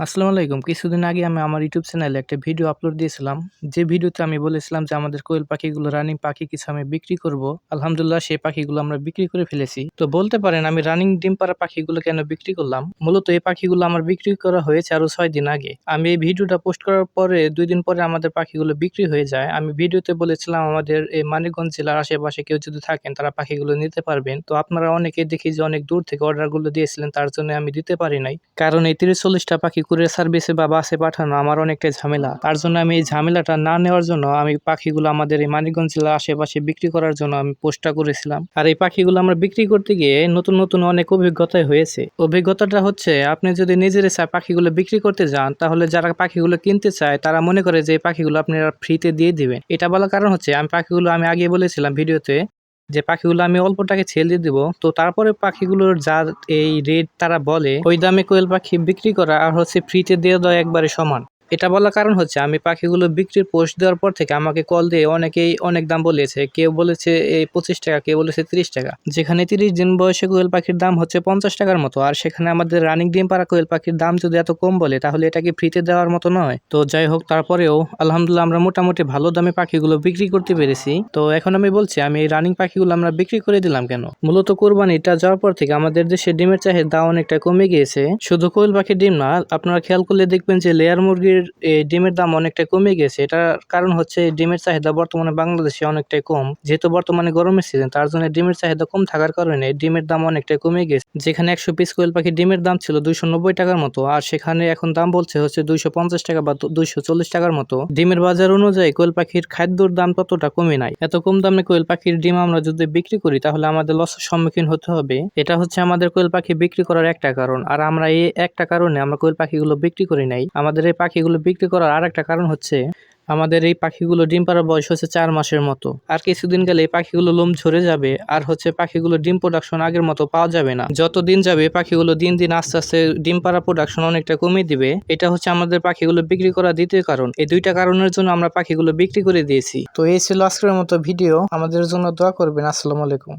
আসসালামু আলাইকুম। কিছুদিন আগে আমি আমার ইউটিউব চ্যানেলে একটা ভিডিও আপলোড দিয়েছিলাম। যে ভিডিওতে আমি বলেছিলাম যে আমাদের কোয়েল পাখিগুলো রানিং পাখি কিছু আমি বিক্রি করব। আলহামদুলিল্লাহ সেই পাখিগুলো আমরা বিক্রি করে ফেলেছি। তো বলতে পারেন আমি রানিং ডিম পাড়া পাখিগুলো কেন বিক্রি করলাম? মূলত এই পাখিগুলো আমার বিক্রি করা হয়েছে আরো ৬ দিন আগে। আমি এই ভিডিওটা পোস্ট করার পরে ২ দিন পরে আমাদের পাখিগুলো বিক্রি হয়ে যায়। আমি ভিডিওতে বলেছিলাম আমাদের এই মানিকগঞ্জ জেলার আশেপাশে কেউ যদি থাকেন তারা পাখিগুলো নিতে পারবেন। তো আপনারা অনেকেই দেখি যে অনেক দূর থেকে অর্ডারগুলো দিয়েছিলেন, তার জন্য আমি দিতে পারি নাই। কারণ এই ৩০-৪০ টা পাখি কুরিয়ার সার্ভিসে বা বাসে পাঠানো আমার অনেকটাই ঝামেলা। তার জন্য আমি এই ঝামেলাটা না নেওয়ার জন্য আমি পাখিগুলো আমাদের এই মানিকগঞ্জ জেলার আশেপাশে বিক্রি করার জন্য আমি পোস্টটা করেছিলাম। আর এই পাখিগুলো আমরা বিক্রি করতে গিয়ে নতুন অনেক অভিজ্ঞতাই হয়েছে। অভিজ্ঞতাটা হচ্ছে আপনি যদি নিজের ইচ্ছায় পাখিগুলো বিক্রি করতে যান, তাহলে যারা পাখিগুলো কিনতে চায় তারা মনে করে যে এই পাখিগুলো আপনারা ফ্রিতে দিয়ে দিবেন। এটা বলার কারণ হচ্ছে পাখিগুলো আমি আগে বলেছিলাম ভিডিওতে যে পাখিগুলো আমি অল্প টাকায় ছেড়ে দিয়ে দিব। তো তারপরে পাখিগুলোর যা এই রেট তারা বলে ওই দামে কোয়েল পাখি বিক্রি করা আর হচ্ছে ফ্রিতে দিয়ে দেওয়া একবারে সমান। এটা বলার কারণ হচ্ছে আমি পাখিগুলো বিক্রির পোস্ট দেওয়ার পর থেকে আমাকে কল দিয়ে অনেকেই অনেক দাম বলেছে। কেউ বলেছে এই 25 টাকা, কেউ বলেছে 30 টাকা। যেখানে 30 দিন বয়সে কোয়েল পাখির দাম হচ্ছে 50 টাকার মতো, আর সেখানে আমাদের রানিং ডিম পাড়া কোয়েল পাখির দাম যদি এত কম বলে তাহলে এটা কি ফ্রিতে দেওয়ার মতো নয়? তো যাই হোক, তারপরেও আলহামদুলিল্লাহ আমরা মোটামুটি ভালো দামে পাখিগুলো বিক্রি করতে পেরেছি। তো এখন আমি বলছি আমি এই রানিং পাখিগুলো আমরা বিক্রি করে দিলাম কেন? মূলত কোরবানিটা যাওয়ার পর থেকে আমাদের দেশে ডিমের চাহিদা অনেকটা কমে গিয়েছে। শুধু কোয়েল পাখির ডিম না, আপনারা খেয়াল করলে দেখবেন যে লেয়ার মুরগির ডিমের দাম অনেকটা কমে গেছে। এটার কারণ হচ্ছে ডিমের চাহিদা বর্তমানে বাংলাদেশে অনেকটাই কম। যেহেতু বর্তমানে গরমের সিজন, তার জন্য ডিমের চাহিদা কম থাকার কারণে ডিমের দাম অনেকটাই কমে গেছে। যেখানে ১০০ পিস কোয়েল পাখির ডিমের দাম ছিল ২৯০ টাকার মতো, আর সেখানে এখন দাম বলছে হচ্ছে ২৫০ টাকা বা ২৪০ টাকার মতো। ডিমের বাজার অনুযায়ী কোয়েল পাখির খাদ্যর দাম ততটা কমে নাই। এত কম দামে কোয়েল পাখির ডিম আমরা যদি বিক্রি করি তাহলে আমাদের লসের সম্মুখীন হতে হবে। এটা হচ্ছে আমাদের কোয়েল পাখি বিক্রি করার একটা কারণ। আর আমরা এই একটা কারণে আমরা কোয়েল পাখিগুলো বিক্রি করি নাই। আমাদের এই পাখিগুলো বিক্রি করার আর একটা কারণ হচ্ছে আমাদের এই পাখিগুলো ডিম পাড়ার বয়স হচ্ছে ৪ মাসের মতো। আর কিছুদিন গেলে এই পাখিগুলো লোম ঝরে যাবে, আর হচ্ছে পাখিগুলো ডিম প্রোডাকশন আগের মতো পাওয়া যাবে না। যত দিন যাবে পাখিগুলো দিন দিন আস্তে আস্তে ডিম পাড়া প্রোডাকশন অনেকটা কমিয়ে দিবে। এটা হচ্ছে আমাদের পাখিগুলো বিক্রি করার দ্বিতীয় কারণ। এই দুইটা কারণের জন্য আমরা পাখিগুলো বিক্রি করে দিয়েছি। তো এই ছিল আজকের মতো ভিডিও। আমাদের জন্য দোয়া করবেন। আসসালামু আলাইকুম।